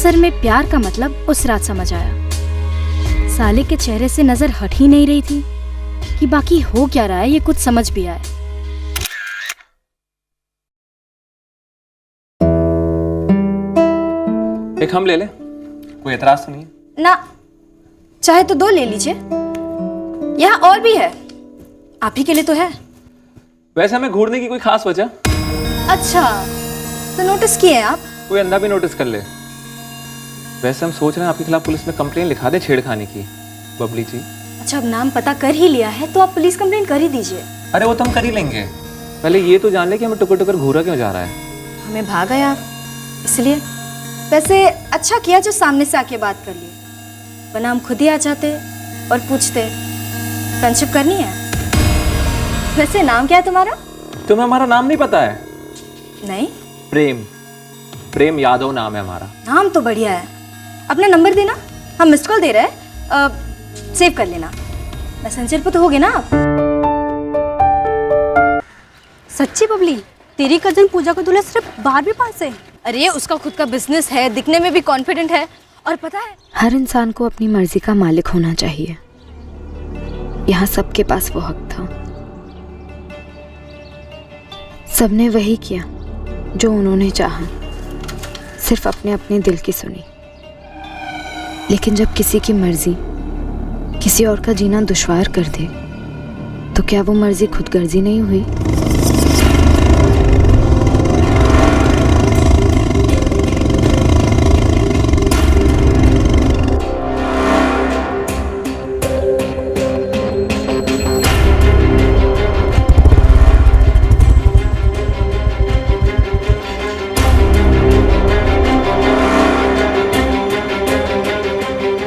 नजर में प्यार का मतलब उस रात समझ आया। साले के चेहरे से नजर हट ही नहीं रही थी कि बाकी हो क्या रहा है ये कुछ समझ भी आए। एक हम ले ले, कोई एतराज तो नहीं है ना, चाहे तो 2 ले लीजिए, यहाँ और भी है, आप ही के लिए तो है। वैसे हमें घूरने की कोई खास वजह? अच्छा, तो नोटिस किए हैं आप? कोई अंधा भी नोटिस कर ले। वैसे हम सोच रहे हैं आपके खिलाफ पुलिस में कंप्लेन लिखा दे छेड़खानी की। बबली जी, अच्छा, अब नाम पता कर ही लिया है तो आप पुलिस कंप्लेंट कर ही दीजिए। अरे वो तो हम कर ही लेंगे, पहले ये तो जान ले कि हमें टुकर टुकर घूरा क्यों जा रहा है। हमें भाग गए आप, इसलिए। वैसे अच्छा किया जो सामने से आके बात कर लिए, वरना हम खुद ही आ जाते और पूछते फ्रेंडशिप करनी है। वैसे नाम क्या है तुम्हारा? तुम्हें हमारा नाम नहीं पता है? नहीं। प्रेम यादव नाम है हमारा। नाम तो बढ़िया है, अपना नंबर देना, हम मिस्ड कॉल दे रहे हैं, सेव कर लेना। मैसेंजर पे तो होगे ना आप? सच्ची बबली, तेरी कजन पूजा का दूल्हा सिर्फ 12वीं पास है। अरे उसका खुद का बिजनेस है, दिखने में भी कॉन्फिडेंट है, और पता है हर इंसान को अपनी मर्जी का मालिक होना चाहिए। यहाँ सबके पास वो हक था, सबने वही किया जो उन्होंने चाहा, सिर्फ अपने अपने दिल की सुनी। लेकिन जब किसी की मर्जी किसी और का जीना दुश्वार कर दे तो क्या वो मर्जी खुदगर्जी नहीं हुई?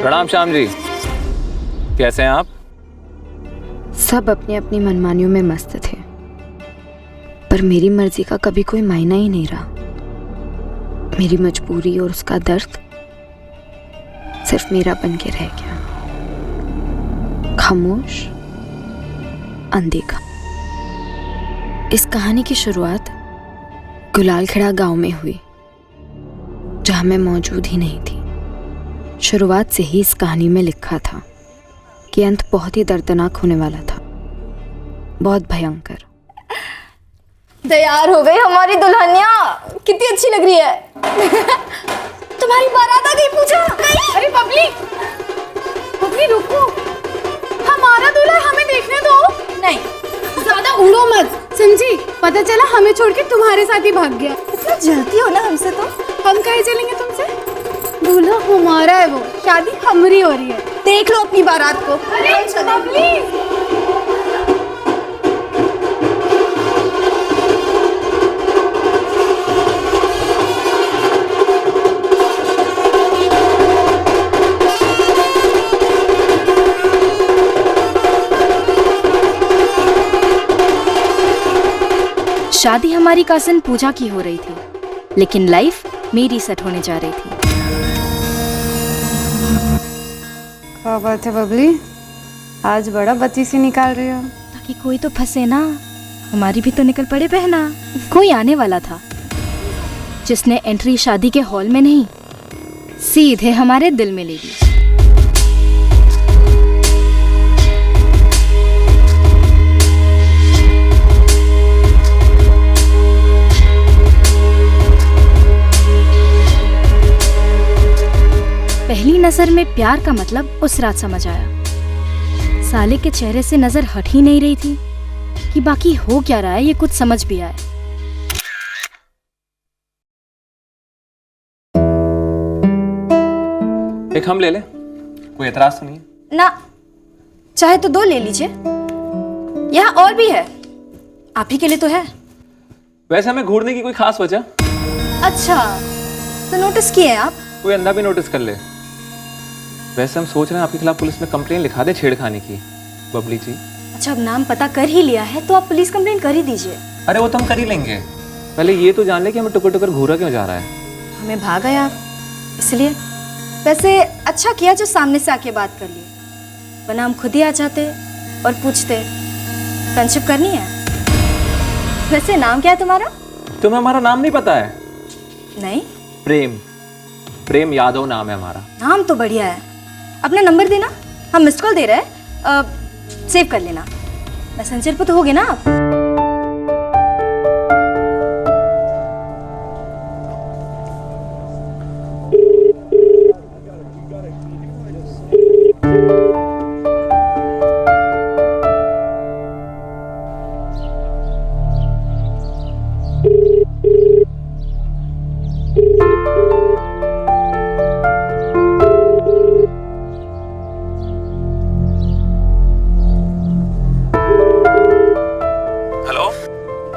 प्रणाम श्याम जी, कैसे हैं आप? सब अपनी अपनी मनमानियों में मस्त थे, पर मेरी मर्जी का कभी कोई मायना ही नहीं रहा। मेरी मजबूरी और उसका दर्द सिर्फ मेरा बन के रह गया, खामोश, अनदेखा। इस कहानी की शुरुआत गुलालखेड़ा गांव में हुई, जहां मैं मौजूद ही नहीं थी। शुरुआत से ही इस कहानी में लिखा था कि अंत बहुत ही दर्दनाक होने वाला था, बहुत भयंकर। तैयार हो गई हमारी दुल्हनिया, कितनी अच्छी लग रही है। तुम्हारी बारात आ गई पूजा। अरे बबली, बबली रुको, हमारा दूल्हा हमें देखने दो। नहीं, ज्यादा उड़ो मत, समझी? पता चला हमें छोड़ के तुम्हारे साथ ही भाग गया। इतना जलती हो ना हमसे, तो हम कहीं चलेंगे तुमसे? दूल्हा हमारा है, वो शादी हमारी हो रही है। देख लो अपनी बारात को। अरे बबली, शादी हमारी कजिन पूजा की हो रही थी, लेकिन लाइफ मेरी सेट होने जा रही थी। क्या बात है बबली, आज बड़ा बत्ती सी निकाल रही हो। ताकि कोई तो फंसे ना, हमारी भी तो निकल पड़े बहना। कोई आने वाला था जिसने एंट्री शादी के हॉल में नहीं, सीधे हमारे दिल में ले ली। पहली नजर में प्यार का मतलब उस रात समझ आया। साले के चेहरे से नजर हट ही नहीं रही थी कि बाकी हो क्या रहा है ये कुछ समझ भी आए। एक हम ले ले, कोई एतराज तो नहीं है ना, चाहे तो 2 ले लीजिए, यहाँ और भी है, आप ही के लिए तो है। वैसे हमें घूरने की कोई खास वजह? अच्छा, तो नोटिस किए हैं आप? कोई अंधा भी नोटिस कर ले। वैसे हम सोच रहे हैं आपके खिलाफ पुलिस में कंप्लेन लिखा दे छेड़खानी की। बबली जी, अच्छा, अब नाम पता कर ही लिया है तो आप पुलिस कंप्लेंट कर ही दीजिए। अरे वो तो हम कर ही लेंगे, पहले ये तो जान ले कि हमें टुकर टुकर घूरा क्यों जा रहा है। हमें भाग गए आप, इसलिए। वैसे अच्छा किया जो सामने से आके बात कर लिए, वरना हम खुद ही आ जाते और पूछते फ्रेंडशिप करनी है। वैसे नाम क्या है तुम्हारा? तुम्हें हमारा नाम नहीं पता है? नहीं। प्रेम यादव नाम है हमारा। नाम तो बढ़िया है। अपना नंबर देना, हम मिस्ड कॉल दे रहे हैं, सेव कर लेना। मैसेंजर पे तो होगे ना आप?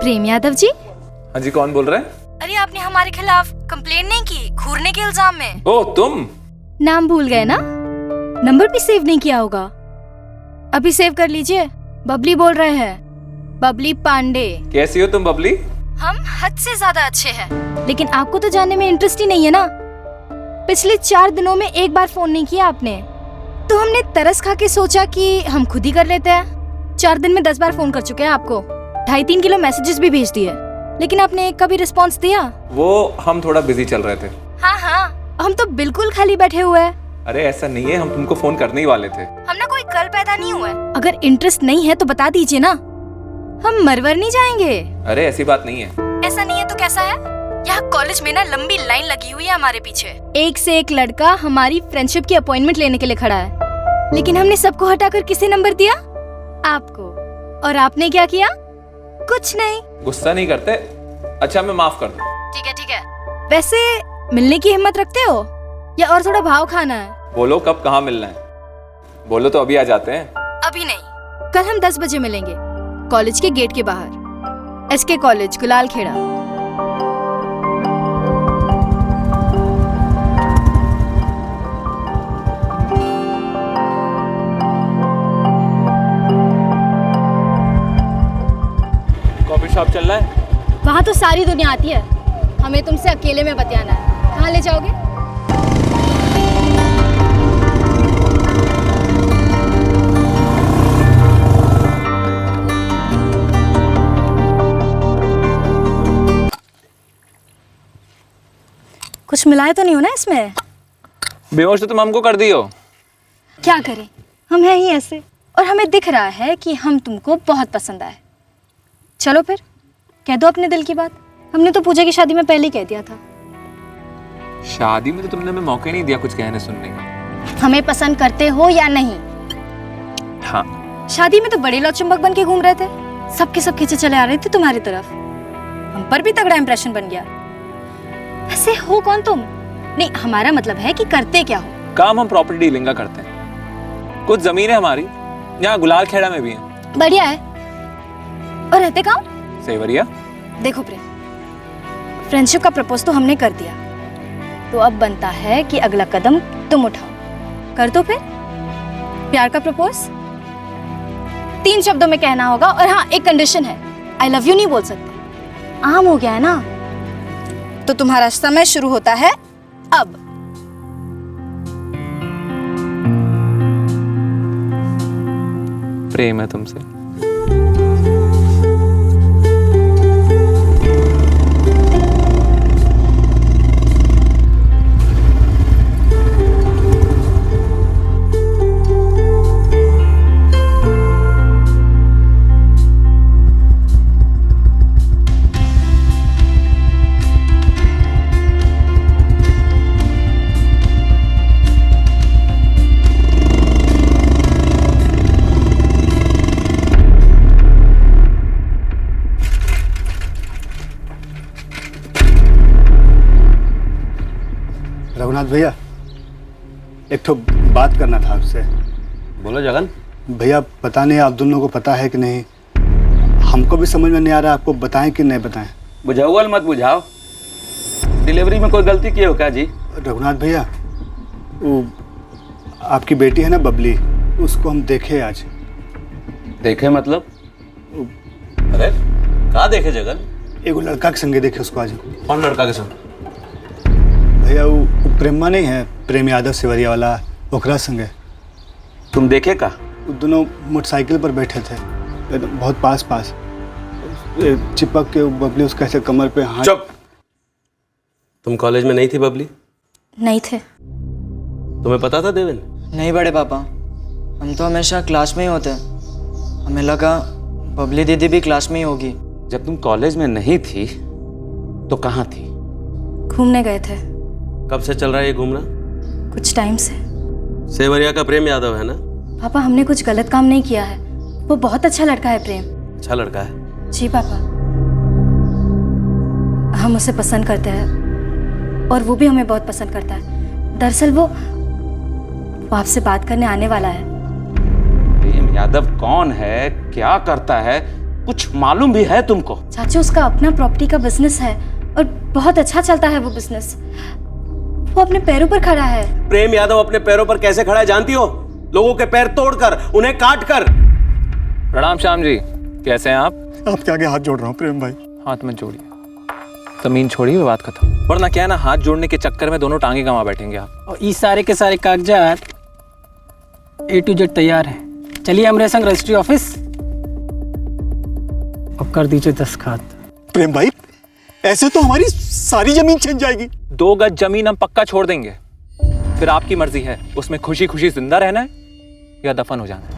प्रेम यादव जी? हाँ जी, कौन बोल रहे हैं? अरे आपने हमारे खिलाफ कंप्लेन नहीं की घूरने के इल्जाम में? ओ तुम? नाम भूल गए ना? नंबर भी सेव नहीं किया होगा। अभी सेव कर लीजिए। बबली बोल रहे हैं, बबली पांडे। कैसी हो तुम बबली? हम हद से ज्यादा अच्छे हैं, लेकिन आपको तो जानने में इंटरेस्ट ही नहीं है ना। पिछले 4 दिनों में एक बार फोन नहीं किया आपने, तो हमने तरस खा के सोचा कि हम खुद ही कर लेते हैं। 4 दिन में 10 बार फोन कर चुके हैं आपको, 2.5-3 किलो मैसेजेस भी भेज दिए, लेकिन आपने एक का भी रिस्पॉन्स दिया? वो हम थोड़ा बिजी चल रहे थे। हाँ, हम तो बिल्कुल खाली बैठे हुए हैं। अरे ऐसा नहीं है, हम तुमको फोन करने ही वाले थे। हम ना कोई कल पैदा नहीं हुए। अगर इंटरेस्ट नहीं है तो बता दीजिए ना, हम मरवर नहीं जाएंगे। अरे ऐसी बात नहीं है। ऐसा नहीं है तो कैसा है? यहाँ कॉलेज में ना लंबी लाइन लगी हुई है हमारे पीछे। एक से एक लड़का हमारी फ्रेंडशिप की अपॉइंटमेंट लेने के लिए खड़ा है, लेकिन हमने सबको हटाकर किसे नंबर दिया? आपको। और आपने क्या किया? कुछ नहीं। गुस्सा नहीं करते? अच्छा मैं माफ कर दूं। ठीक है। वैसे मिलने की हिम्मत रखते हो या और थोड़ा भाव खाना है? बोलो कब कहाँ मिलना है? बोलो तो अभी आ जाते हैं। अभी नहीं, कल हम 10 बजे मिलेंगे, कॉलेज के गेट के बाहर, एसके कॉलेज, गुलाल खेड़ा। कॉफी शॉप चल रहा है? वहाँ तो सारी दुनिया आती है, हमें तुमसे अकेले में बतियाना है। कहाँ ले जाओगे? कुछ मिलाए तो नहीं हो ना इसमें? बेहोश तो तुम हमको कर दी हो। क्या करें, हम हैं ही ऐसे, और हमें दिख रहा है कि हम तुमको बहुत पसंद आए। चलो फिर कह दो अपने दिल की बात। हमने तो पूजा की शादी में पहले ही कह दिया था। शादी में तो तुमने हमें मौका ही नहीं दिया कुछ कहने सुनने का। हमें पसंद करते हो या नहीं? हाँ। शादी में तो बड़े लौचुंबक बन के घूम रहे थे, सबके सब खींचे चले आ रहे थे तुम्हारी तरफ। हम पर भी तगड़ा इंप्रेशन बन गया। ऐसे हो कौन तुम? नहीं, हमारा मतलब है कि करते क्या हो? काम हम प्रॉपर्टी डीलिंग का करते हैं। कुछ जमीन है हमारी, यहाँ गुलाल खेड़ा में भी है। बढ़िया है। और रहते कहाँ? सेवरिया। देखो प्रेम, फ्रेंडशिप का प्रपोज तो हमने कर दिया, तो अब बनता है कि अगला कदम तुम उठाओ। कर दो फिर प्यार का प्रपोज। 3 शब्दों में कहना होगा, और हाँ एक कंडीशन है, आई लव यू नहीं बोल सकते। आम हो गया है ना? तो तुम्हारा समय शुरू होता है अब। प्रेम है तुमसे। रघुनाथ भैया, एक तो बात करना था आपसे। बोलो जगन। भैया पता नहीं आप दोनों को पता है कि नहीं, हमको भी समझ में नहीं आ रहा, आपको बताएं कि नहीं बताएं। बुझाओ मत बुझाओ, डिलीवरी में कोई गलती की हो क्या जी? रघुनाथ भैया, वो आपकी बेटी है ना बबली, उसको हम देखे आज। देखे मतलब? अरे कहाँ देखे जगन? एगो लड़का के संगे देखे उसको आज। कौन लड़का के संग? भैया वो प्रेमा नहीं है, प्रेम यादव सेवरिया वाला, ओकरा संगे। तुम देखे का? वो दोनों मोटरसाइकिल पर बैठे थे, बहुत पास पास चिपक के। बबली उसका ऐसे कमर पे हाथ। चुप। तुम कॉलेज में नहीं थी बबली? नहीं थे। तुम्हें पता था देवेन? नहीं बड़े पापा, हम तो हमेशा क्लास में ही होते हैं। हमें लगा बबली दीदी भी क्लास में ही होगी। जब तुम कॉलेज में नहीं थी तो कहाँ थी? घूमने गए थे कब से चल रहा है ये घूमना? कुछ टाइम से। सेवरिया का प्रेम यादव है ना? पापा हमने कुछ गलत काम नहीं किया है, वो बहुत अच्छा लड़का है प्रेम। अच्छा लड़का है। जी पापा, हम उसे पसंद करते हैं और वो भी हमें बहुत पसंद करता है। दरअसल वो आपसे बात करने आने वाला है। प्रेम यादव कौन है, क्या करता है, कुछ मालूम भी है तुमको? चाचा उसका अपना प्रॉपर्टी का बिजनेस है और बहुत अच्छा चलता है वो बिजनेस। वो अपने पैरों पर खड़ा है। प्रेम यादव अपने पैरों पर कैसे खड़ा है जानती हो? लोगों के पैर तोड़कर, उन्हें काट कर। प्रणाम श्याम जी, कैसे हैं आप? आपके आगे हाथ जोड़ रहा हूँ प्रेम भाई। हाथ मत जोड़िए, जमीन छोड़िए, बात खत्म। वरना क्या है ना, हाथ जोड़ने के चक्कर में दोनों टांगे गंवा बैठेंगे आप। और ये सारे के सारे कागजात A to Z तैयार हैं। चलिए हमारे संग रजिस्ट्री ऑफिस और कर दीजिए दस्तखत। प्रेम भाई, ऐसे तो हमारी सारी जमीन छिन जाएगी। 2 गज जमीन हम पक्का छोड़ देंगे, फिर आपकी मर्जी है उसमें खुशी खुशी जिंदा रहना है या दफन हो जाना है।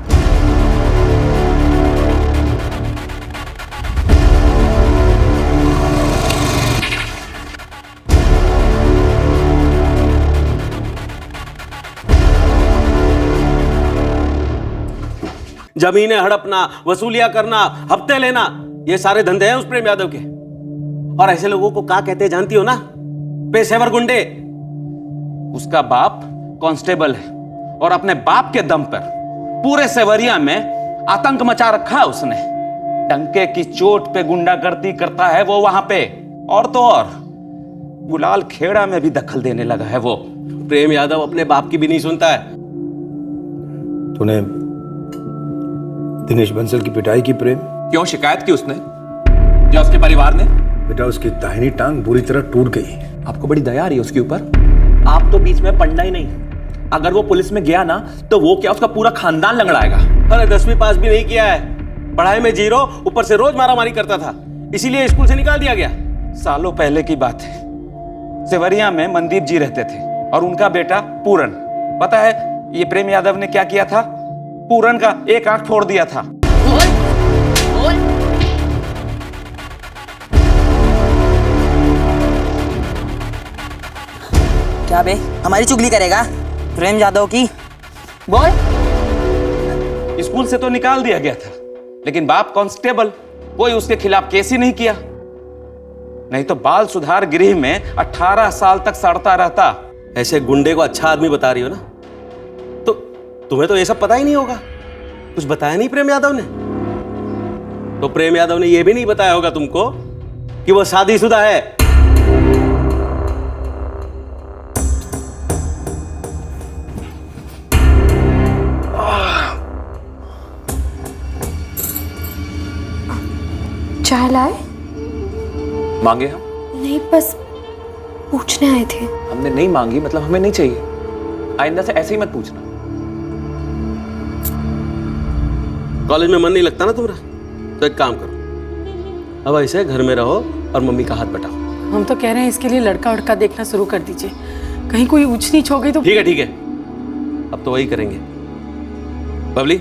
जमीनें हड़पना, वसूलियां करना, हफ्ते लेना, ये सारे धंधे हैं उस प्रेम यादव के। और ऐसे लोगों को क्या कहते हैं जानती हो ना? पेशेवर गुंडे। उसका बाप कांस्टेबल है और अपने बाप के दम पर पूरे सेवरिया में आतंक मचा रखा है उसने। डंके की चोट पे गुंडागर्दी करता है वो वहां पे। और तो और गुलाल खेड़ा में भी दखल देने लगा है वो। प्रेम यादव अपने बाप की भी नहीं सुनता है। तूने दिनेश बंसल की पिटाई की प्रेम? क्यों शिकायत की उसने या उसके परिवार ने? बेटा उसकी दाहिनी टांग बुरी तरह टूट गई। आपको बड़ी दया आ रही है उसके ऊपर। आप तो बीच में पढ़ना ही नहीं। अगर वो पुलिस में गया ना तो वो क्या, उसका पूरा खानदान लंगड़ाएगा। अरे 10वीं पास भी नहीं किया है, पढ़ाई में 0, ऊपर से रोज मारामारी करता था, इसीलिए स्कूल से निकाल दिया गया। सालों पहले की बात है, सेवरिया में मनदीप जी रहते थे और उनका बेटा पूरन। पता है ये प्रेम यादव ने क्या किया था? पूरन का एक आंख फोड़ दिया था। क्या बे, हमारी चुगली करेगा प्रेम यादव की? बोल। स्कूल से तो निकाल दिया गया था, लेकिन बाप कांस्टेबल, कोई उसके खिलाफ केस ही नहीं किया। नहीं तो बाल सुधार गृह में 18 साल तक सड़ता रहता। ऐसे गुंडे को अच्छा आदमी बता रही हो ना? तो तुम्हें तो ये सब पता ही नहीं होगा। कुछ बताया नहीं प्रेम यादव ने? तो प्रेम यादव ने यह भी नहीं बताया होगा तुमको कि वो शादीशुदा है। चाय लाए? मांगे हम? नहीं, बस पूछने आए थे। हमने नहीं मांगी मतलब हमें नहीं चाहिए। आइंदा से ऐसे ही मत पूछना। कॉलेज में मन नहीं लगता ना तुम्हारा? तो एक काम करो, अब ऐसे घर में रहो और मम्मी का हाथ बटाओ। हम तो कह रहे हैं इसके लिए लड़का उड़का देखना शुरू कर दीजिए, कहीं कोई ऊंच नीच हो गई तो। ठीक है ठीक है, अब तो वही करेंगे। बबली,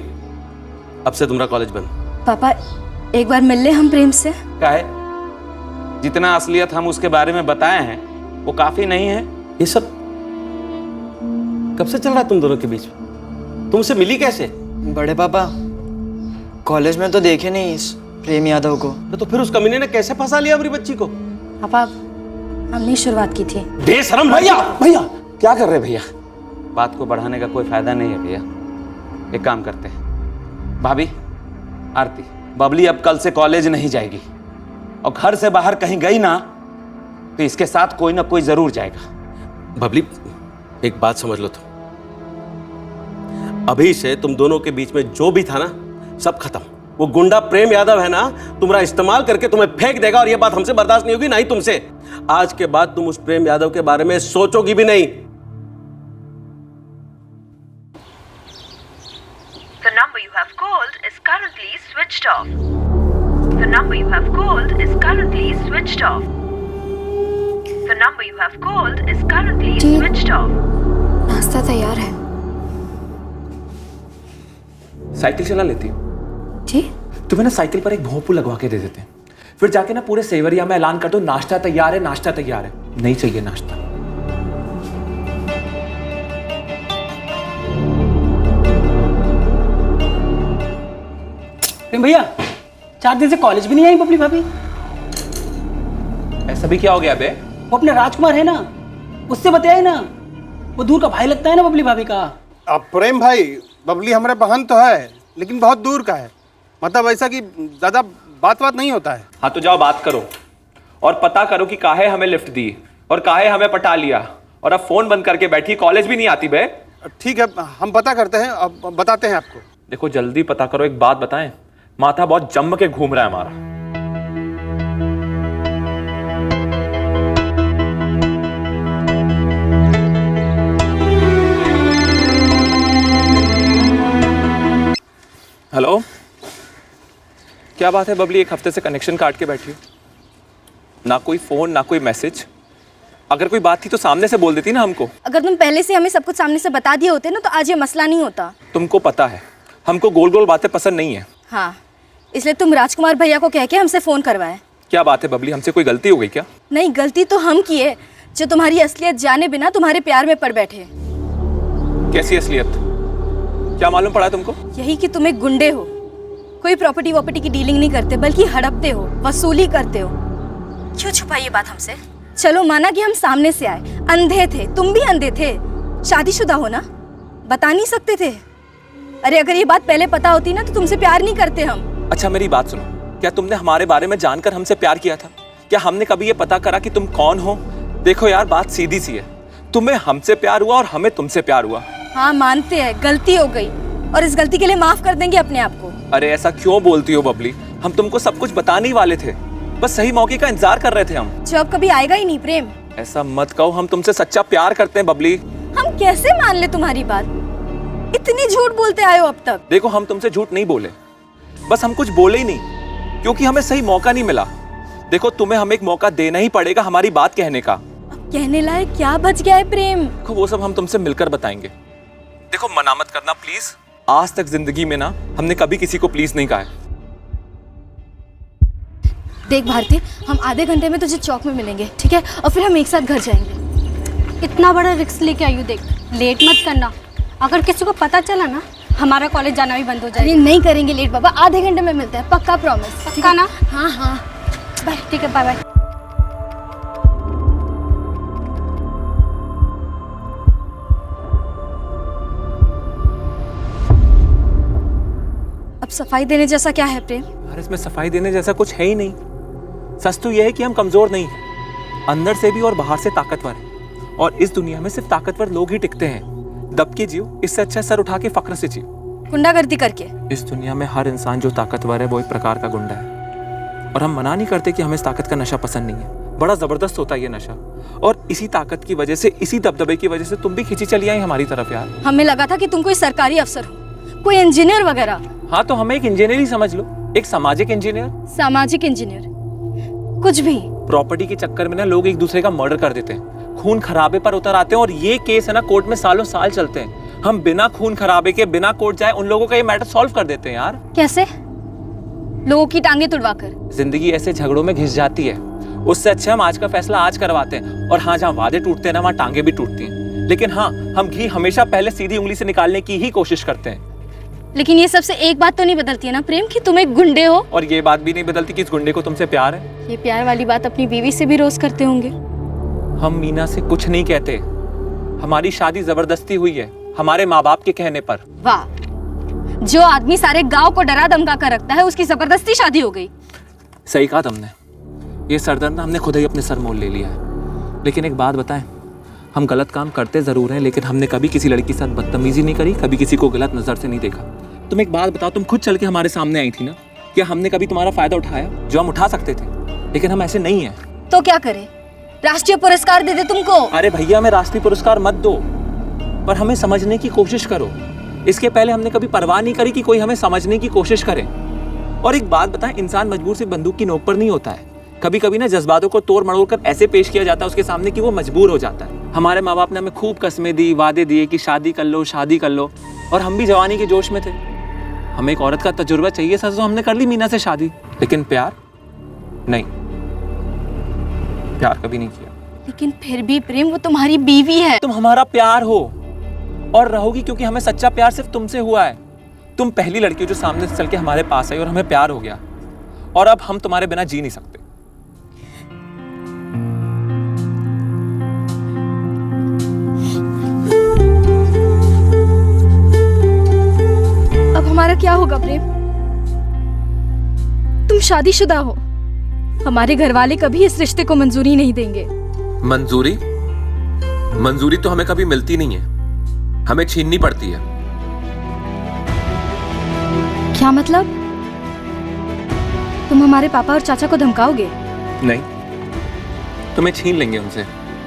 अब से तुम्हारा कॉलेज बंद। पापा एक बार मिल ले हम प्रेम से। क्या है, जितना असलियत हम उसके बारे में बताए हैं वो काफी नहीं है। ये सब कब से चल रहा है तुम दोनों के बीच में? तुमसे मिली कैसे? बड़े पापा कॉलेज में तो देखे नहीं इस प्रेम यादव को। तो फिर उस कमीने ने कैसे फंसा लिया अपनी बच्ची को? पापा हमने शुरुआत की थी। बेशरम भैया भैया क्या कर रहे भैया? बात को बढ़ाने का कोई फायदा नहीं है भैया। एक काम करते हैं, भाभी आरती, बबली अब कल से कॉलेज नहीं जाएगी और घर से बाहर कहीं गई ना तो इसके साथ कोई ना कोई जरूर जाएगा। बबली एक बात समझ लो तुम, अभी से तुम दोनों के बीच में जो भी था ना सब खत्म। वो गुंडा प्रेम यादव है ना, तुम्हारा इस्तेमाल करके तुम्हें फेंक देगा और ये बात हमसे बर्दाश्त नहीं होगी, ना ही तुमसे। आज के बाद तुम उस प्रेम यादव के बारे में सोचोगी भी नहीं। The number you have called is currently switched off. The number you have called is currently switched off. The number you have called is currently switched off. नाश्ता तैयार है। साइकिल चला लेती हो? जी? तुम्हें ना साइकिल पर एक भोंपू लगवा के दे देते हैं, फिर जाके ना पूरे सेवरिया में ऐलान कर दो नाश्ता तैयार है, नाश्ता तैयार है। नहीं चाहिए नाश्ता। प्रेम भैया 4 दिन से कॉलेज भी नहीं आई बबली भाभी। ऐसा भी क्या हो गया बे? वो अपना राजकुमार है ना, उससे बताया ना, वो दूर का भाई लगता है ना बबली भाभी का। अब प्रेम भाई, बबली हमारे बहन तो है लेकिन बहुत दूर का है, मतलब ऐसा कि ज्यादा बात नहीं होता है। हाँ तो जाओ बात करो और पता करो कि काहे हमें लिफ्ट दी और काहे हमें पटा लिया, और अब फोन बंद करके बैठी, कॉलेज भी नहीं आती बे। ठीक है, हम पता करते हैं, अब बताते हैं आपको। देखो जल्दी पता करो। एक बात बताएं, माथा बहुत जम के घूम रहा है हमारा। हेलो, क्या बात है बबली, एक हफ्ते से कनेक्शन काट के बैठी हो, ना कोई फोन ना कोई मैसेज। अगर कोई बात थी तो सामने से बोल देती ना हमको। अगर तुम पहले से हमें सब कुछ सामने से बता दिए होते ना तो आज ये मसला नहीं होता। तुमको पता है हमको गोल गोल बातें पसंद नहीं है। हाँ, इसलिए तुम राजकुमार भैया को कह के हमसे फोन करवाए। क्या बात है बबली, हमसे कोई गलती हो गई क्या? नहीं, गलती तो हम किए जो तुम्हारी असलियत जाने बिना तुम्हारे प्यार में पड़ बैठे। कैसी असलियत? क्या मालूम पड़ा तुमको? यही कि तुम एक गुंडे हो, कोई प्रॉपर्टी वॉपर्टी की डीलिंग नहीं करते बल्कि हड़पते हो, वसूली करते हो। क्यों छुपाई ये बात हमसे? चलो माना कि हम सामने से आए, अंधे थे, तुम भी अंधे थे, शादीशुदा हो ना, बता नहीं सकते थे। अरे अगर ये बात पहले पता होती ना तो तुमसे प्यार नहीं करते हम। अच्छा मेरी बात सुनो, क्या तुमने हमारे बारे में जानकर हमसे प्यार किया था? क्या हमने कभी ये पता करा कि तुम कौन हो? देखो यार बात सीधी सी है, तुम्हें हमसे प्यार हुआ और हमें तुमसे प्यार हुआ। हाँ मानते हैं गलती हो गई और इस गलती के लिए माफ कर देंगे अपने आप को। अरे ऐसा क्यों बोलती हो बबली, हम तुमको सब कुछ बताने ही वाले थे, बस सही मौके का इंतजार कर रहे थे हम। जो अब कभी आएगा ही नहीं प्रेम। ऐसा मत कहो, हम तुमसे सच्चा प्यार करते हैं बबली। हम कैसे मान ले तुम्हारी बात? इतनी झूठ बोलते आए हो अब तक। देखो हम तुमसे झूठ नहीं बोले, बस हम कुछ बोले ही नहीं क्योंकि हमें सही मौका नहीं मिला। देखो तुम्हें हमें एक मौका देना ही पड़ेगा हमारी बात कहने का। अब कहने लायक क्या बच गया है प्रेम? देखो वो सब हम तुमसे मिलकर बताएंगे। देखो मना मत करना प्लीज, आज तक जिंदगी में ना हमने कभी किसी को प्लीज नहीं कहा है। देख भारती, हम आधे घंटे में तुझे चौक में मिलेंगे, ठीक है? और फिर हम एक साथ घर जाएंगे। इतना बड़ा रिस्क लेके आई हूँ, देख लेट मत करना, अगर किसी को पता चला ना हमारा कॉलेज जाना भी बंद हो जाएगा। अरे नहीं करेंगे लेट बाबा, आधे घंटे में मिलते हैं, पक्का प्रॉमिस। पक्का ना? हाँ हाँ बाय, ठीक है, बाय बाय। अब सफाई देने जैसा क्या है प्रेम? यार इसमें सफाई देने जैसा कुछ है ही नहीं। सच तो यह है कि हम कमजोर नहीं हैं, अंदर से भी और बाहर से ताकतवर हैं। और इस दुनिया में सिर्फ ताकतवर लोग ही टिकते हैं। दब के जियो, इससे अच्छा सर उठा के फक्र से जियो। गुंडागर्दी करके? इस दुनिया में हर इंसान जो ताकतवर है वो एक प्रकार का गुंडा है। और हम मना नहीं करते कि हमें इस ताकत का नशा पसंद नहीं है, बड़ा जबरदस्त होता है ये नशा। और इसी ताकत की वजह से, इसी दबदबे की वजह से तुम भी खींची चली आई हमारी तरफ यार। हमें लगा था कि तुम कोई सरकारी अफसर हो, कोई इंजीनियर वगैरह। हाँ तो हमें एक इंजीनियर ही समझ लो, एक सामाजिक इंजीनियर। सामाजिक इंजीनियर कुछ भी। प्रॉपर्टी के चक्कर में ना लोग एक दूसरे का मर्डर कर देते हैं, खून खराबे पर उतर आते हैं, और ये केस है ना कोर्ट में सालों साल चलते हैं। हम बिना खून खराबे के, बिना कोर्ट जाए उन लोगों का ये मैटर सॉल्व कर देते हैं यार। कैसे? लोगों की टांगे तुड़वाकर? जिंदगी ऐसे झगड़ों में घिस जाती है, उससे अच्छा हम आज का फैसला आज करवाते हैं। और हाँ, जहाँ वादे टूटते हैं ना वहाँ टांगे भी टूटती हैं। लेकिन हाँ, हम घी हमेशा पहले सीधी उंगली से निकालने की ही कोशिश करते हैं। लेकिन ये सबसे एक बात तो नहीं बदलती है ना प्रेम, कि तुम एक गुंडे हो। और ये बात भी नहीं बदलती कि इस गुंडे को तुमसे प्यार है। ये प्यार वाली बात अपनी बीवी से भी रोज करते होंगे। हम मीना से कुछ नहीं कहते, हमारी शादी जबरदस्ती हुई है हमारे माँ बाप के कहने पर। वाह, जो आदमी सारे गांव को डरा धमका कर रखता है उसकी जबरदस्ती शादी हो गई। सही कहा तुमने, ये सरदर्द ना हमने खुद ही अपने सर मोल ले लिया है। लेकिन एक बात बताएं, हम गलत काम करते जरूर हैं, लेकिन हमने कभी किसी लड़की के साथ बदतमीजी नहीं करी, कभी किसी को गलत नजर से नहीं देखा। तुम एक बात बताओ, तुम खुद चल के हमारे सामने आई थी ना, क्या हमने कभी तुम्हारा फायदा उठाया? जो हम उठा सकते थे, लेकिन हम ऐसे नहीं हैं। तो क्या करें? राष्ट्रीय पुरस्कार दे दे तुमको? अरे भैया, हमें राष्ट्रीय पुरस्कार मत दो, पर हमें समझने की कोशिश करो। इसके पहले हमने कभी परवाह नहीं करी कि कोई हमें समझने की कोशिश करे। और एक बात बताएं, इंसान मजबूर से बंदूक की नोक पर नहीं होता है। कभी कभी ना जज्बातों को तोड़ मड़ोड़ कर ऐसे पेश किया जाता है उसके सामने कि वो मजबूर हो जाता है। हमारे माँ बाप ने हमें खूब कस्में दी, वादे दिए कि शादी कर लो, शादी कर लो, और हम भी जवानी के जोश में थे। हमें एक औरत का तजुर्बा चाहिए था, तो हमने कर ली मीना से शादी। लेकिन प्यार नहीं, प्यार कभी नहीं किया। लेकिन फिर भी प्रेम, वो तुम्हारी बीवी है। तुम हमारा प्यार हो और रहोगी, क्योंकि हमें सच्चा प्यार सिर्फ तुमसे हुआ है। तुम पहली लड़की हो जो सामने से चल के हमारे पास आई और हमें प्यार हो गया, और अब हम तुम्हारे बिना जी नहीं सकते। अब हमारा क्या होगा प्रेम? तुम शादीशुदा हो, हमारे घर वाले कभी इस रिश्ते को मंजूरी नहीं देंगे। मंजूरी तो हमें कभी मिलती नहीं है, हमें छीननी पड़ती है। क्या मतलब? तुम हमारे पापा और चाचा को धमकाओगे? नहीं, तुम्हें छीन लेंगे उनसे।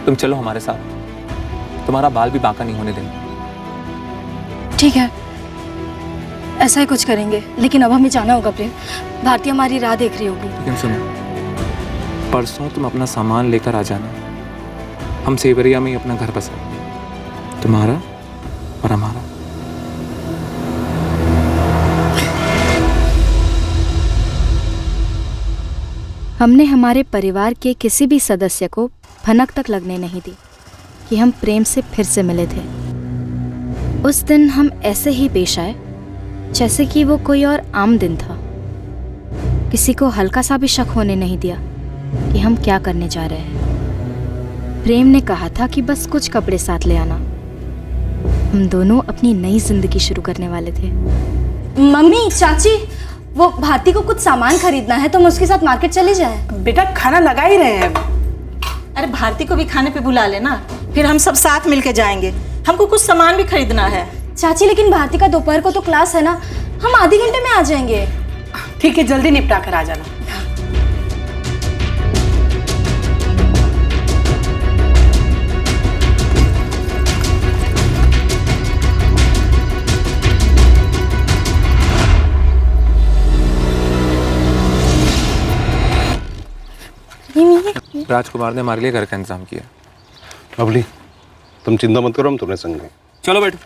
तुम चलो हमारे साथ, तुम्हारा बाल भी बांका नहीं होने देंगे। ठीक है, ऐसा ही कुछ करेंगे, लेकिन अब हमें जाना होगा प्रेम। भारती हमारी राह देख रही होगी। लेकिन सुनो, परसों तुम अपना सामान लेकर आ जाना, हम सेवरिया में ही अपना घर बसाएंगे, तुम्हारा और हमारा। हमने हमारे परिवार के किसी भी सदस्य को भनक तक लगने नहीं दी कि हम प्रेम से फिर से मिले थे। उस दिन हम ऐसे ही पेश आए जैसे कि वो कोई और आम दिन था। किसी को हल्का सा भी शक होने नहीं दिया कि हम क्या करने जा रहे हैं। प्रेम ने कहा था कि बस कुछ कपड़े साथ ले आना, हम दोनों अपनी नई जिंदगी शुरू करने वाले थे। मम्मी, चाची, वो भारती को कुछ सामान खरीदना है, तो हम उसके साथ मार्केट चले जाए। बेटा खाना लगा ही रहे हैं। अरे भारती को भी खाने पे बुला लेना, फिर हम सब साथ मिलके जाएंगे। हमको कुछ सामान भी खरीदना है। चाची, लेकिन भारती का दोपहर को तो क्लास है ना, हम आधे घंटे में आ जाएंगे। ठीक है, जल्दी निपटा कर आ जाना। राजकुमार ने हमारे लिए घर का इंतजाम किया। बबली, तुम चिंता मत करो, हम तुम्हें संग हैं। चलो बैठो।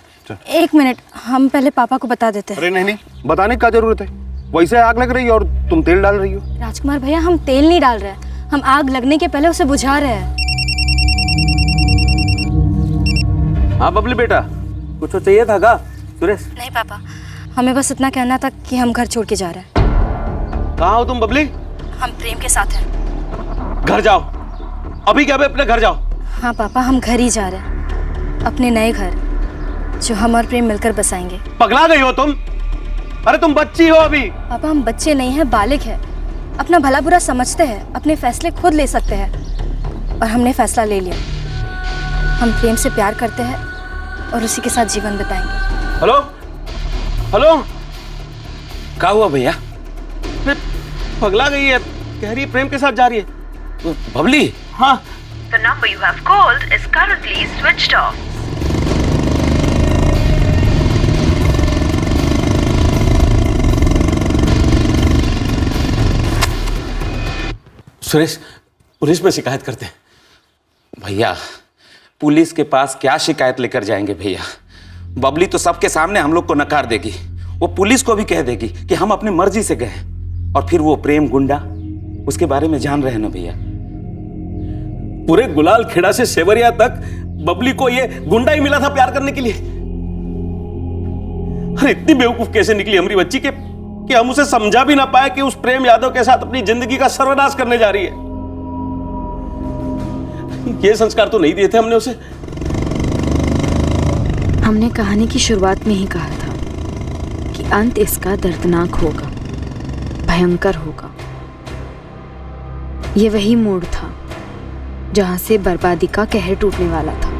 एक मिनट, हम पहले पापा को बता देते हैं। अरे नहीं, बताने की क्या जरूरत है? वैसे आग लग रही है और तुम तेल डाल रही हो। राजकुमार भैया, हम तेल नहीं डाल रहे हैं, हम आग लगने के पहले उसे बुझा रहे हैं। हाँ बबली बेटा, कुछ तो चाहिए था का? सुरेश? नहीं पापा, हमें बस इतना कहना था कि हम घर छोड़ के जा रहे हैं। कहाँ हो तुम बबली? हम प्रेम के साथ हैं। घर जाओ, अभी क्या अपने घर जाओ। हाँ पापा, हम घर ही जा रहे हैं, अपने नए घर, जो हम और प्रेम मिलकर बसाएंगे। पगला गई हो तुम? अरे तुम बच्ची हो अभी। पापा, हम बच्चे नहीं हैं, बालिग हैं, अपना भला बुरा समझते हैं, अपने फैसले खुद ले सकते हैं, और हमने फैसला ले लिया। हम प्रेम से प्यार करते हैं और उसी के साथ जीवन बिताएंगे। हेलो हेलो, क्या हुआ भैया? पगला गई है, कह रही है प्रेम के साथ जा रही है। बबली? हाँ। The number you have called is currently switched off. Suresh, police में शिकायत करते हैं। भैया, पुलिस के पास क्या शिकायत लेकर जाएंगे भैया? बबली तो सबके सामने हम लोग को नकार देगी, वो पुलिस को भी कह देगी कि हम अपनी मर्जी से गए, और फिर वो प्रेम गुंडा, उसके बारे में जान रहे हैं ना भैया। पूरे गुलाल खेड़ा से सेवरिया तक बबली को ये गुंडा ही मिला था प्यार करने के लिए। अरे इतनी बेवकूफ कैसे निकली हमारी बच्ची के कि हम उसे समझा भी ना पाए कि उस प्रेम यादव के साथ अपनी जिंदगी का सर्वनाश करने जा रही है। ये संस्कार तो नहीं दिए थे हमने उसे। हमने कहानी की शुरुआत में ही कहा था कि अंत इसका दर्दनाक होगा, भयंकर होगा। ये वही मोड़ था जहां से बर्बादी का कहर टूटने वाला था।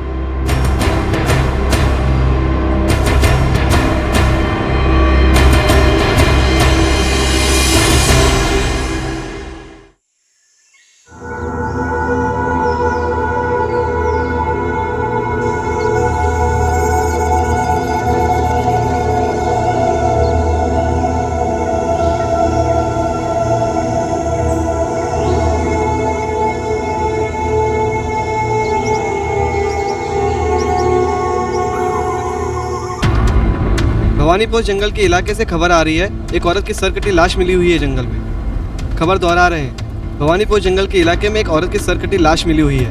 भवानीपुर जंगल के इलाके से खबर आ रही है, एक औरत की सर कटी लाश मिली हुई है जंगल में। खबर दोहरा रहे हैं, भवानीपुर जंगल के इलाके में एक औरत की सर कटी लाश मिली हुई है।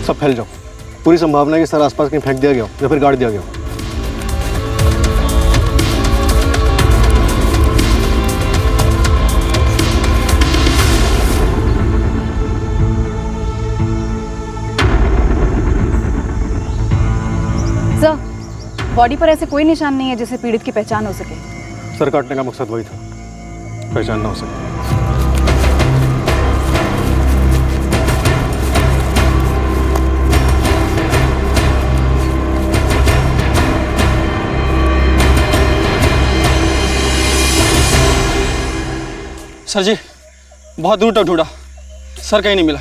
सब फैल जाओ। पूरी संभावना है कि सर आसपास कहीं फेंक दिया गया हो या फिर गाड़ दिया गया हो। सर, बॉडी पर ऐसे कोई निशान नहीं है जिससे पीड़ित की पहचान हो सके। सर काटने का मकसद वही था, पहचान ना हो सके। सर जी, बहुत दूर तक ढूंढा, सर कहीं नहीं मिला।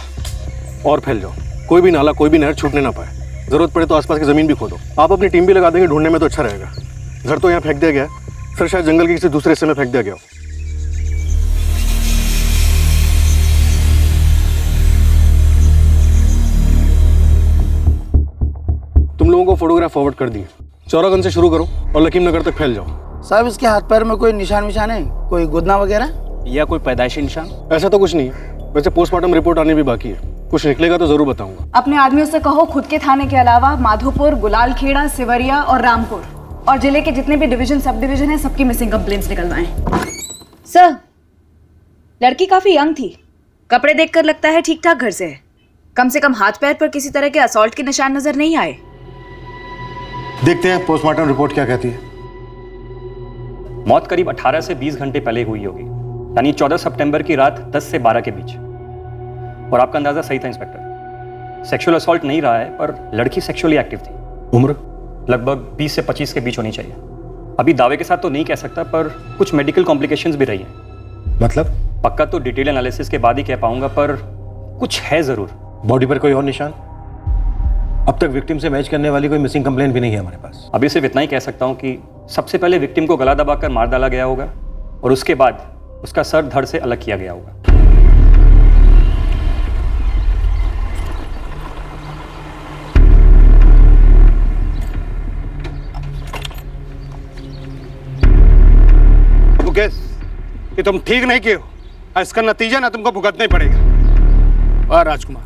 और फैल जाओ, कोई भी नाला, कोई भी नहर छूटने ना पाए। जरूरत पड़े तो आसपास की जमीन भी खोदो। आप अपनी टीम भी लगा देंगे, ढूंढने में तो अच्छा रहेगा। घर तो यहाँ फेंक दिया गया है, सर शायद जंगल के किसी दूसरे हिस्से में फेंक दिया गया हो। तुम लोगों को फोटोग्राफ फॉरवर्ड कर दिए। चौरागंज से शुरू करो और लकीम नगर तक फैल जाओ। साहब, इसके हाथ पैर में कोई निशान विशान है, कोई गुदना वगैरह या कोई पैदाइशी निशान? ऐसा तो कुछ नहीं है, वैसे पोस्टमार्टम रिपोर्ट आने भी बाकी है। कुछ निकलेगा तो जरूर बताऊंगा। अपने आदमियों से कहो खुद के थाने के अलावा माधोपुर, गुलालखेड़ा, सिवरिया और रामपुर और जिले के जितने भी डिवीजन, सब डिवीजन है, सबकी मिसिंग कंप्लेंट्स निकलवाएं। सर, लड़की काफी यंग थी, कपड़े देखकर लगता है ठीक ठाक घर से है। कम से कम हाथ पैर पर किसी तरह के असॉल्ट के निशान नजर नहीं आए। देखते हैं पोस्टमार्टम रिपोर्ट क्या कहती है। मौत करीब 18 से 20 घंटे पहले हुई होगी, यानी 14 सितंबर की रात 10 से 12 के बीच। और आपका अंदाजा सही था इंस्पेक्टर, सेक्सुअल असॉल्ट नहीं रहा है, पर लड़की सेक्सुअली एक्टिव थी। उम्र लगभग 20 से 25 के बीच होनी चाहिए। अभी दावे के साथ तो नहीं कह सकता, पर कुछ मेडिकल कॉम्प्लिकेशंस भी रही हैं। मतलब? पक्का तो डिटेल एनालिसिस के बाद ही कह पाऊंगा, पर कुछ है जरूर। बॉडी पर कोई और निशान? अब तक विक्टिम से मैच करने वाली कोई मिसिंग कंप्लेंट भी नहीं है हमारे पास। अभी सिर्फ इतना ही कह सकता हूं कि सबसे पहले विक्टिम को गला दबाकर मार डाला गया होगा और उसके बाद उसका सर धड़ से अलग किया गया होगा। ये तुम ठीक नहीं किए हो, इसका नतीजा ना तुमको भुगतना ही पड़ेगा। वाह राजकुमार,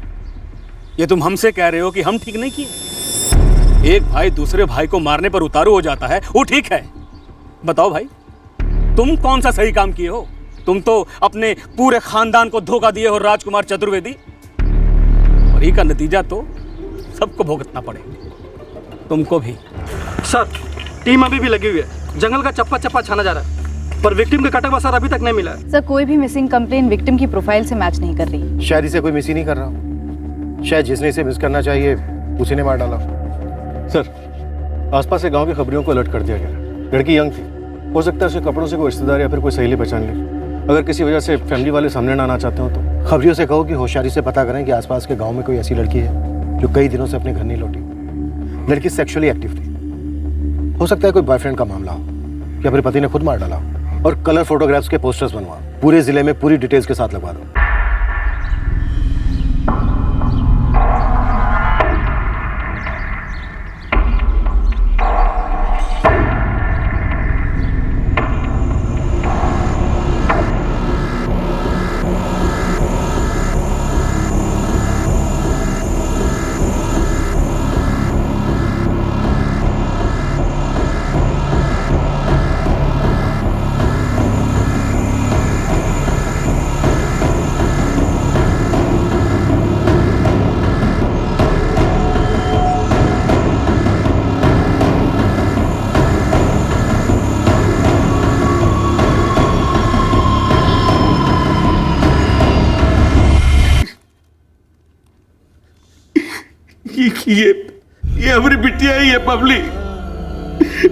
ये तुम हमसे कह रहे हो कि हम ठीक नहीं किए? एक भाई दूसरे भाई को मारने पर उतारू हो जाता है, वो ठीक है? बताओ भाई, तुम कौन सा सही काम किए हो? तुम तो अपने पूरे खानदान को धोखा दिए हो राजकुमार चतुर्वेदी, और ही का नतीजा तो सबको भुगतना पड़ेगा, तुमको भी। सर, टीम अभी भी लगी हुई है, जंगल का चप्पा चप्पा छाना जा रहा है, पर विक्टिम का कटा हुआ सर अभी तक नहीं मिला है। सर, कोई भी मिसिंग कंप्लेंट विक्टिम की प्रोफाइल से मैच नहीं कर रही। शायद इसे कोई मिस ही नहीं कर रहा, शायद जिसने इसे मिस करना चाहिए उसी ने मार डाला। सर, आसपास के गांव की खबरियों को अलर्ट कर दिया गया। लड़की यंग थी, हो सकता है उसके कपड़ों से कोई रिश्तेदार या फिर कोई सहेली पहचान ले। अगर किसी वजह से फैमिली वाले सामने ना आना चाहते हो तो खबरियों से कहो कि होशियारी से पता करें कि आसपास के गांव में कोई ऐसी लड़की है जो कई दिनों से अपने घर नहीं लौटी। लड़की सेक्सुअली एक्टिव थी, हो सकता है कोई बॉयफ्रेंड का मामला हो या फिर पति ने खुद मार डाला हो। और कलर फोटोग्राफ्स के पोस्टर्स बनवा, पूरे जिले में पूरी डिटेल्स के साथ लगवा दो। ये हमारी बिटिया है, ये बबली।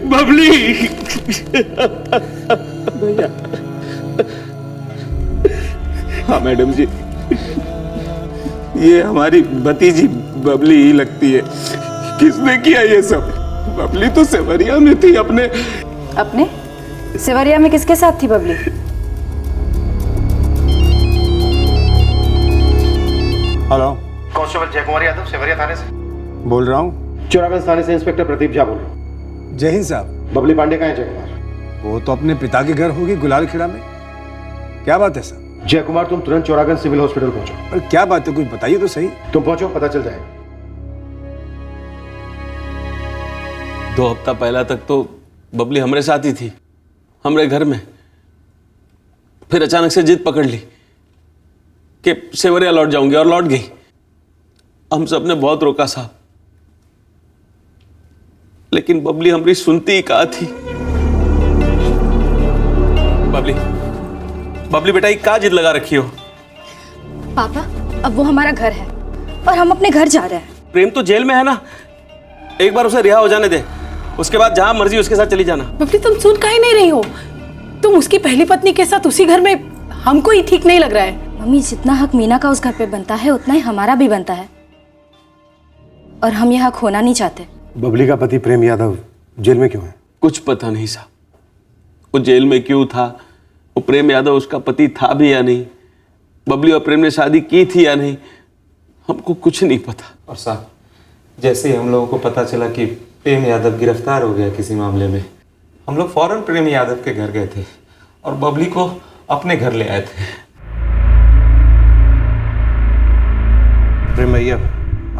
बबली भैया। हाँ मैडम जी, ये हमारी भतीजी बबली ही लगती है। किसने किया ये सब? बबली तो सेवरिया में थी अपने। अपने सेवरिया में किसके साथ थी बबली? हेलो, कांस्टेबल जय कुमार यादव, सेवरिया थाने से बोल रहा हूँ। चौरागंज थाने से इंस्पेक्टर प्रदीप झा बोल रहा हूँ। जय हिंद साहब। बबली पांडे कहाँ है जय कुमार? वो तो अपने पिता के घर होगी गुलाल खेड़ा में। क्या बात है सर? जय कुमार, तुम तुरंत चौरागंज सिविल हॉस्पिटल पहुंचो। पर क्या बात है, कुछ बताइए तो सही। तुम पहुंचो, पता चल जाएगा। 2 हफ्ता पहला तक तो बबली हमारे साथ ही थी, हमारे घर में। फिर अचानक से जिद पकड़ ली कि सेवरिया लौट जाऊंगी, और लौट गई। हम सब ने बहुत रोका साहब, लेकिन बबली हमारी सुनती ही कहा थी। बबली, बबली बेटा, ये क्या जिद लगा रखी हो? पापा, अब वो हमारा घर है और हम अपने घर जा रहे हैं। प्रेम तो जेल में है ना, एक बार उसे रिहा हो जाने दे, उसके बाद जहां मर्जी उसके साथ चली जाना। बबली, तुम सुन काहे नहीं रही हो? तुम उसकी पहली पत्नी के साथ उसी घर में, हमको ही ठीक नहीं लग रहा है। मम्मी, जितना हक मीना का उस घर पे बनता है उतना ही हमारा भी बनता है, और हम यह हक होना नहीं चाहते। बबली का पति प्रेम यादव जेल में क्यों है? कुछ पता नहीं साहब, वो जेल में क्यों था, वो प्रेम यादव उसका पति था भी या नहीं, बबली और प्रेम ने शादी की थी या नहीं, हमको कुछ नहीं पता। और साहब, जैसे ही हम लोगों को पता चला कि प्रेम यादव गिरफ्तार हो गया किसी मामले में, हम लोग फौरन प्रेम यादव के घर गए थे और बबली को अपने घर ले आए थे। प्रेम भैया,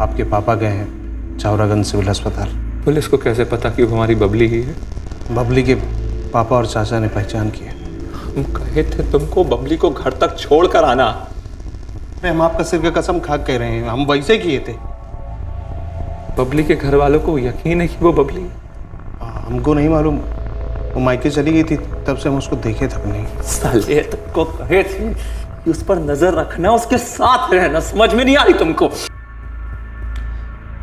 आपके पापा गए हैं चौरागंज सिविल अस्पताल। पुलिस को कैसे पता कि वो हमारी बबली ही है? बबली के पापा और चाचा ने पहचान की है। हम कहे थे तुमको बबली को घर तक छोड़ कर आना। हम आपका सिर का कसम खा कह रहे हैं, हम वैसे किए थे। बबली के घर वालों को यकीन है कि वो बबली है? हमको नहीं मालूम, वो मायके चली गई थी, तब से हम उसको देखे तक नहीं। साले तुमको कहे थे कि उस पर नजर रखना, उसके साथ रहना, समझ में नहीं आ रही तुमको?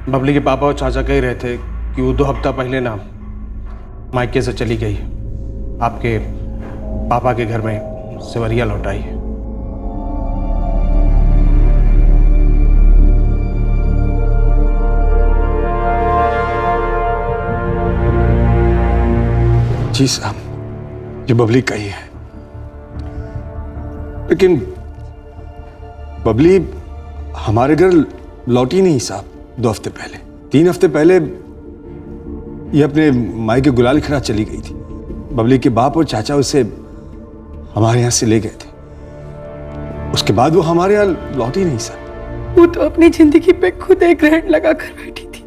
बबली के पापा और चाचा कह रहे थे कि वो 2 हफ्ता पहले ना मायके से चली गई, आपके पापा के घर में सेवरिया लौट आई है। जी साहब, ये बबली का ही है, लेकिन बबली हमारे घर लौटी नहीं साहब। 2 हफ्ते पहले, 3 हफ्ते पहले ये अपने मायके गुलाल खेड़ा चली गई थी। बबली के बाप और चाचा उसे हमारे यहाँ से ले गए थे, उसके बाद वो हमारे यहाँ लौटी नहीं साहब। वो तो अपनी जिंदगी पे खुद एक ग्रहण लगा कर बैठी थी।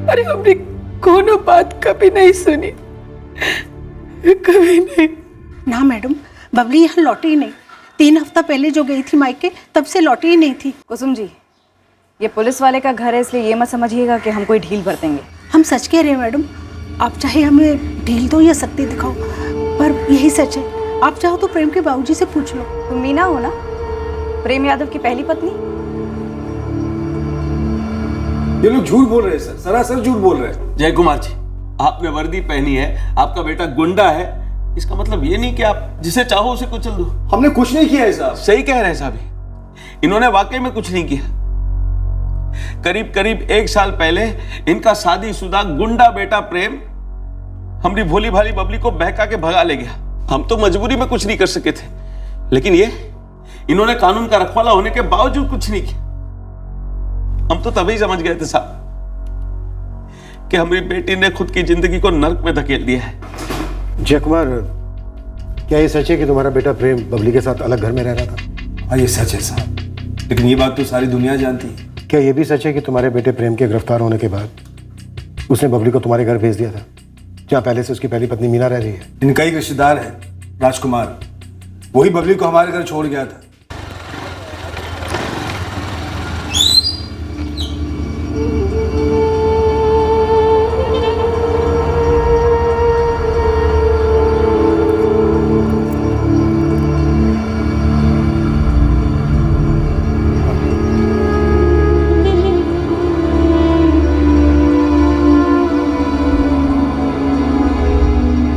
अरे हमने कोनो बात कभी नहीं सुनी, कभी नहीं। ना मैडम, बबली यहाँ लौटी ही नहीं। 3 हफ्ता पहले जो गई थी मायके, तब से लौटी ही नहीं थी। कुसुम जी, ये पुलिस वाले का घर है, इसलिए ये मत समझिएगा कि हम कोई ढील बरतेंगे। हम सच कह रहे हैं मैडम, आप चाहे हमें ढील दो या सख्ती दिखाओ, पर यही सच है। आप चाहो तो प्रेम के बाबूजी से पूछ लो। तुम मीना हो ना, प्रेम यादव की पहली पत्नी? ये लोग झूठ बोल रहे हैं सर, सरासर झूठ बोल रहे हैं। जय कुमार जी, आपने वर्दी पहनी है, आपका बेटा गुंडा है, इसका मतलब ये नहीं कि आप जिसे चाहो उसे कुचल दो। हमने कुछ नहीं किया है साहब। सही कह रहे हैं साहब, इन्होंने वाकई में कुछ नहीं किया। करीब करीब 1 साल पहले इनका शादीशुदा गुंडा बेटा प्रेम हमारी भोली भाली बबली को बहका के भगा ले गया। हम तो मजबूरी में कुछ नहीं कर सके थे, लेकिन ये इन्होंने कानून का रखवाला होने के बावजूद कुछ नहीं किया। हम तो तभी समझ गए थे साहब कि हमारी बेटी ने खुद की जिंदगी को नर्क में धकेल दिया है। जय कुमार, क्या ये सच है कि तुम्हारा बेटा प्रेम बबली के साथ अलग घर में रह रहा था? हाँ, ये सच है साहब, लेकिन ये बात तो सारी दुनिया जानती है। क्या ये भी सच है कि तुम्हारे बेटे प्रेम के गिरफ्तार होने के बाद उसने बबली को तुम्हारे घर भेज दिया था, जहाँ पहले से उसकी पहली पत्नी मीना रह रही है? इनका ही रिश्तेदार है राजकुमार, वही बबली को हमारे घर छोड़ गया था।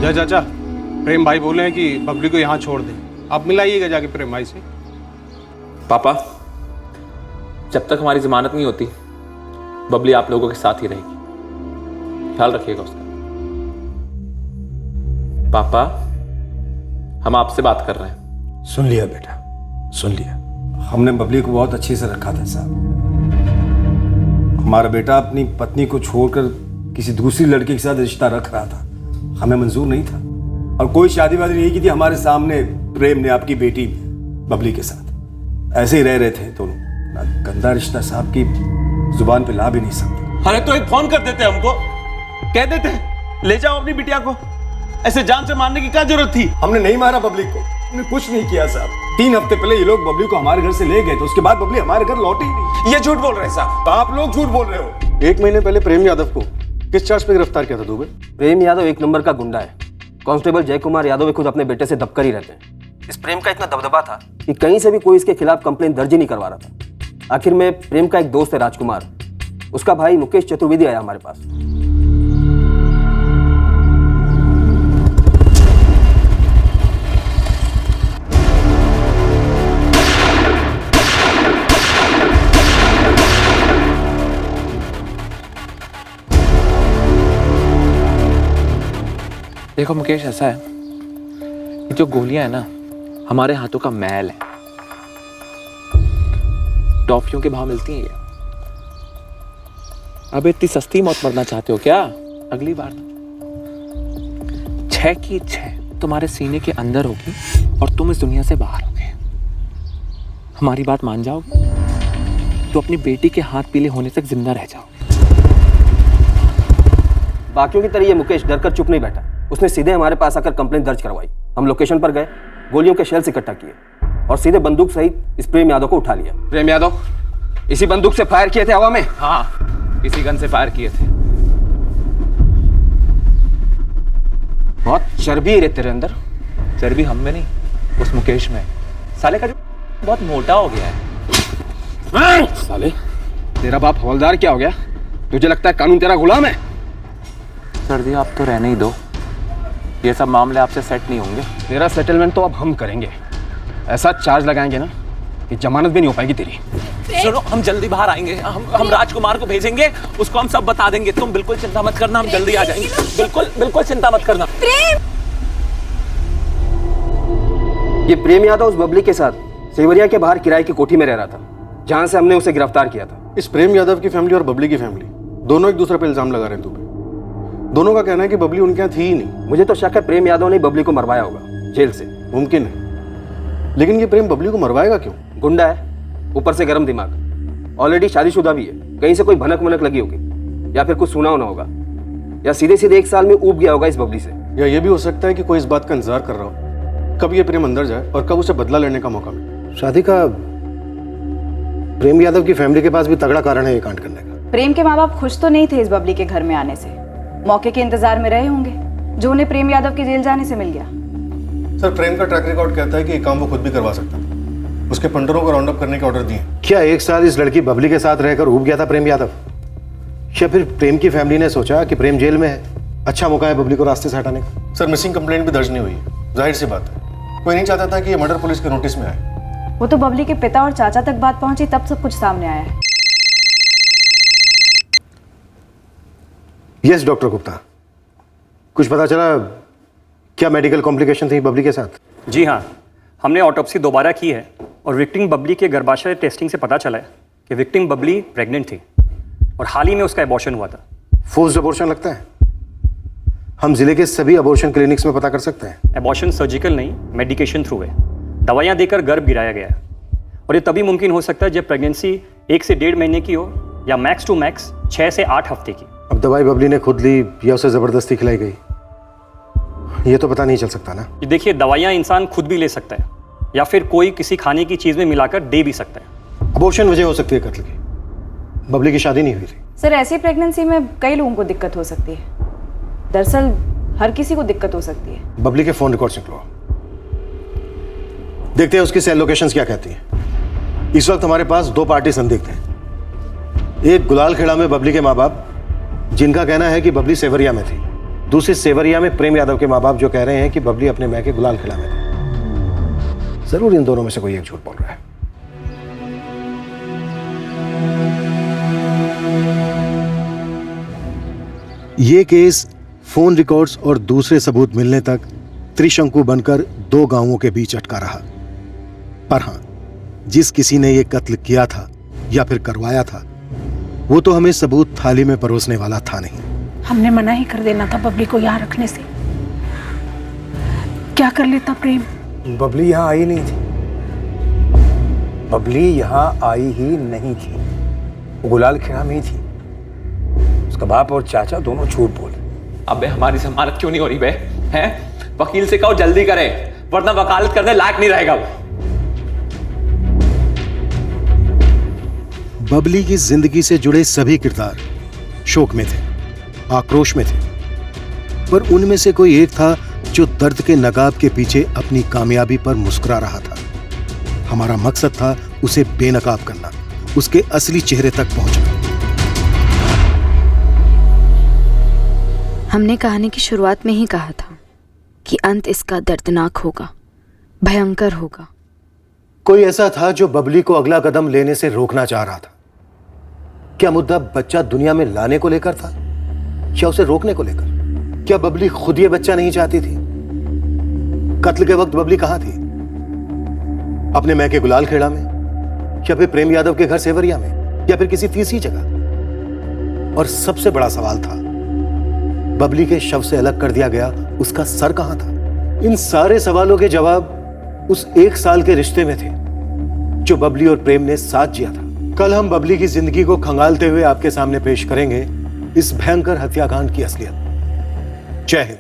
चाचा, प्रेम भाई बोले हैं कि बबली को यहाँ छोड़ दें, आप मिलाइएगा जाके प्रेम भाई से। पापा, जब तक हमारी जमानत नहीं होती बबली आप लोगों के साथ ही रहेगी, ख्याल रखिएगा उसका। पापा, हम आपसे बात कर रहे हैं। सुन लिया बेटा, सुन लिया। हमने बबली को बहुत अच्छे से रखा था साहब। हमारा बेटा अपनी पत्नी को छोड़कर किसी दूसरी लड़की के साथ रिश्ता रख रहा था, हमें मंजूर नहीं था। और कोई शादी वादी नहीं की थी हमारे सामने प्रेम ने आपकी बेटी बबली के साथ। ऐसे ही रह रहे थे दोनों। गंदा रिश्ता साहब की जुबान पे ला भी नहीं सकते। अरे तो एक फोन कर देते हमको, कह देते ले जाओ अपनी बिटिया को। ऐसे जान से मारने की क्या जरूरत थी? हमने नहीं मारा बबली को, हमने कुछ नहीं किया साहब। 3 हफ्ते पहले ये लोग बबली को हमारे घर से ले गए थे, उसके बाद बबली हमारे घर लौटी ही नहीं। ये झूठ बोल रहे हैं साहब। तो आप लोग झूठ बोल रहे हो। 1 महीने पहले प्रेम यादव को किस चार्ज पे गिरफ्तार किया था दुबे? प्रेम यादव 1 नंबर का गुंडा है। कांस्टेबल जय कुमार यादव खुद अपने बेटे से दबकर ही रहते हैं। इस प्रेम का इतना दबदबा था कि कहीं से भी कोई इसके खिलाफ कंप्लेन दर्ज ही नहीं करवा रहा था। आखिर में प्रेम का एक दोस्त है राजकुमार, उसका भाई मुकेश चतुर्वेदी आया हमारे पास। देखो मुकेश, ऐसा है, ये जो गोलियां है ना, हमारे हाथों का मैल है। टॉफियों के भाव मिलती हैं ये। अब इतनी सस्ती मौत मरना चाहते हो क्या? अगली बार 6 की 6 तुम्हारे सीने के अंदर होगी और तुम इस दुनिया से बाहर होगे। हमारी बात मान जाओगे तो अपनी बेटी के हाथ पीले होने तक जिंदा रह जाओगे। बाकियों की तरह ये मुकेश डरकर चुप नहीं बैठा, उसने सीधे हमारे पास आकर कंप्लेंट दर्ज करवाई। हम लोकेशन पर गए, गोलियों के शेल्स इकट्ठा किए और सीधे बंदूक सहित इस प्रेम यादव को उठा लिया। प्रेम यादव इसी बंदूक से फायर किए थे हवा में? हाँ, इसी गन से फायर किए थे। बहुत चर्बी है रे तेरे अंदर। चर्बी हम में नहीं, उस मुकेश में। साले का जो बहुत मोटा हो गया है। साले तेरा बाप हवलदार क्या हो गया? तुझे लगता है कानून तेरा गुलाम है? सर जी आप तो रहने ही दो, ये सब मामले आपसे सेट नहीं होंगे। तेरा सेटलमेंट तो अब हम करेंगे। ऐसा चार्ज लगाएंगे ना कि जमानत भी नहीं हो पाएगी तेरी। सुनो, हम जल्दी बाहर आएंगे। हम राजकुमार को भेजेंगे, उसको हम सब बता देंगे। तुम बिल्कुल चिंता मत करना, हम जल्दी आ जाएंगे। बिल्कुल चिंता मत करना। ये प्रेम यादव उस बबली के साथ सेवरिया के बाहर किराए की कोठी में रह रहा था, जहां से हमने उसे गिरफ्तार किया था। इस प्रेम यादव की फैमिली और बबली की फैमिली दोनों एक दूसरे पर इल्जाम लगा रहे हैं दुबे। दोनों का कहना है कि बबली उनके यहाँ थी ही नहीं। मुझे तो शक है प्रेम यादव ने बबली को मरवाया होगा जेल से। मुमकिन है, लेकिन ये प्रेम बबली को मरवाएगा क्यों? गुंडा है, ऊपर से गर्म दिमाग, ऑलरेडी शादीशुदा भी है। कहीं से कोई भनक मनक लगी होगी, या फिर कुछ सुना होना होगा, या सीधे 1 साल में ऊब गया होगा इस बबली से। या ये भी हो सकता है कि कोई इस बात का इंतजार कर रहा हो कब ये प्रेम अंदर जाए और कब उसे बदला लेने का मौका मिले। शादी का प्रेम यादव की फैमिली के पास भी तगड़ा कारण है ये कांड करने का। प्रेम के माँ बाप खुश तो नहीं थे इस बबली के घर में आने से, मौके के इंतजार में रहे होंगे जो उन्हें प्रेम यादव के जेल जाने से मिल गया। सर, प्रेम का ट्रैक रिकॉर्ड कहता है कि ये काम वो खुद भी करवा सकता था। उसके पंडरों को राउंड अप करने के ऑर्डर दिए। क्या 1 साल इस लड़की बबली के साथ रहकर ऊब गया था प्रेम यादव? या फिर प्रेम की फैमिली ने सोचा कि प्रेम जेल में है, अच्छा मौका है बबली को रास्ते से हटाने का? सर, मिसिंग कंप्लेंट भी दर्ज नहीं हुई है। जाहिर सी बात है, कोई नहीं चाहता था कि ये मर्डर पुलिस के नोटिस में आए। वो तो बबली के पिता और चाचा तक बात पहुंची तब सब कुछ सामने आया है। यस डॉक्टर गुप्ता, कुछ पता चला क्या मेडिकल कॉम्प्लिकेशन थी बबली के साथ? जी हाँ, हमने ऑटोप्सी दोबारा की है और विक्टिम बबली के गर्भाशय टेस्टिंग से पता चला है कि विक्टिम बबली प्रेग्नेंट थी और हाल ही में उसका एबॉर्शन हुआ था। फोर्स्ड अबॉर्शन लगता है। हम जिले के सभी अबॉर्शन क्लिनिक्स में पता कर सकते हैं। एबॉर्शन सर्जिकल नहीं, मेडिकेशन थ्रू है। दवाइयाँ देकर गर्भ गिराया गया है और ये तभी मुमकिन हो सकता है जब प्रेगनेंसी 1 से 1.5 महीने की हो या मैक्स टू मैक्स 6 से 8 हफ्ते की। अब दवाई बबली ने खुद ली या उसे जबरदस्ती खिलाई गई, ये तो पता नहीं चल सकता ना। देखिए, दवाइयाँ इंसान खुद भी ले सकता है या फिर कोई किसी खाने की चीज में मिलाकर दे भी सकता है। अबॉर्शन वजह हो सकती है कत्ल की। बबली की शादी नहीं हुई थी। सर, ऐसी प्रेगनेंसी में कई लोगों को दिक्कत हो सकती है। दरअसल हर किसी को दिक्कत हो सकती है। बबली के फोन रिकॉर्ड्स निकलवाओ, देखते हैं उसकी सेल लोकेशंस क्या कहती हैं। इस वक्त हमारे पास 2 पार्टी संदिग्ध हैं। एक गुलाल खेड़ा में बबली के माँ बाप, जिनका कहना है कि बबली सेवरिया में थी। दूसरी सेवरिया में प्रेम यादव के माँ बाप, जो कह रहे हैं कि बबली अपने मैके गुलाल खेड़ा में थी। जरूर इन दोनों में से कोई एक झूठ बोल रहा है। ये केस फोन रिकॉर्ड्स और दूसरे सबूत मिलने तक त्रिशंकु बनकर 2 गांवों के बीच अटका रहा। पर हां, जिस किसी ने ये कत्ल किया था या फिर करवाया था, वो तो हमें सबूत थाली में परोसने वाला था नहीं। हमने मना ही कर देना था बबली को यहाँ रखने से। क्या कर लेता प्रेम? बबली यहाँ आई नहीं थी। बबली यहाँ आई ही नहीं थी, वो गुलाल खेड़ा में ही थी। उसका बाप और चाचा दोनों झूठ बोले। अबे हमारी जमानत क्यों नहीं हो रही बे? हैं? वकील से कहो जल्दी करे, वरना वकालत करने लायक नहीं रहेगा वो। बबली की जिंदगी से जुड़े सभी किरदार शोक में थे, आक्रोश में थे, पर उनमें से कोई एक था जो दर्द के नगाब के पीछे अपनी कामयाबी पर मुस्कुरा रहा था। हमारा मकसद था उसे बेनकाब करना, उसके असली चेहरे तक पहुंचना। हमने कहानी की शुरुआत में ही कहा था कि अंत इसका दर्दनाक होगा, भयंकर होगा। कोई ऐसा था जो बबली को अगला कदम लेने से रोकना चाह रहा था। क्या मुद्दा बच्चा दुनिया में लाने को लेकर था या उसे रोकने को लेकर? क्या बबली खुद ये बच्चा नहीं चाहती थी? कत्ल के वक्त बबली कहां थी? अपने मैके गुलाल खेड़ा में, या फिर प्रेम यादव के घर सेवरिया में, या फिर किसी तीसरी जगह? और सबसे बड़ा सवाल था, बबली के शव से अलग कर दिया गया उसका सर कहां था? इन सारे सवालों के जवाब उस 1 साल के रिश्ते में थे जो बबली और प्रेम ने साथ जिया था। कल हम बबली की जिंदगी को खंगालते हुए आपके सामने पेश करेंगे इस भयंकर हत्याकांड की असलियत। जय हिंद।